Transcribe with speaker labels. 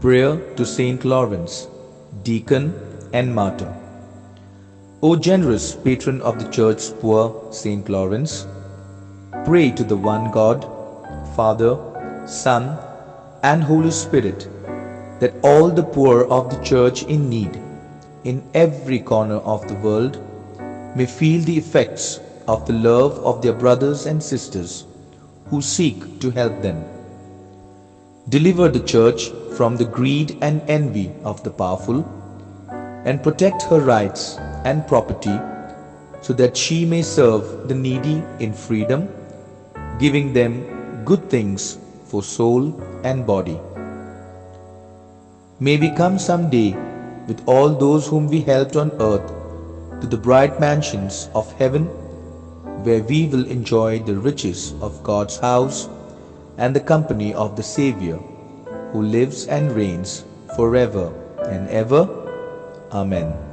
Speaker 1: Prayer to Saint Lawrence, Deacon and Martyr. O generous patron of the Church's poor, Saint Lawrence, pray to the one God, Father, Son, and Holy Spirit, that all the poor of the Church in need, in every corner of the world, may feel the effects of the love of their brothers and sisters who seek to help them. Deliver the Church from the greed and envy of the powerful, and protect her rights and property so that she may serve the needy in freedom, giving them good things for soul and body. May we come some day with all those whom we helped on earth to the bright mansions of heaven, where we will enjoy the riches of God's house and the company of the Saviour, who lives and reigns forever and ever. Amen.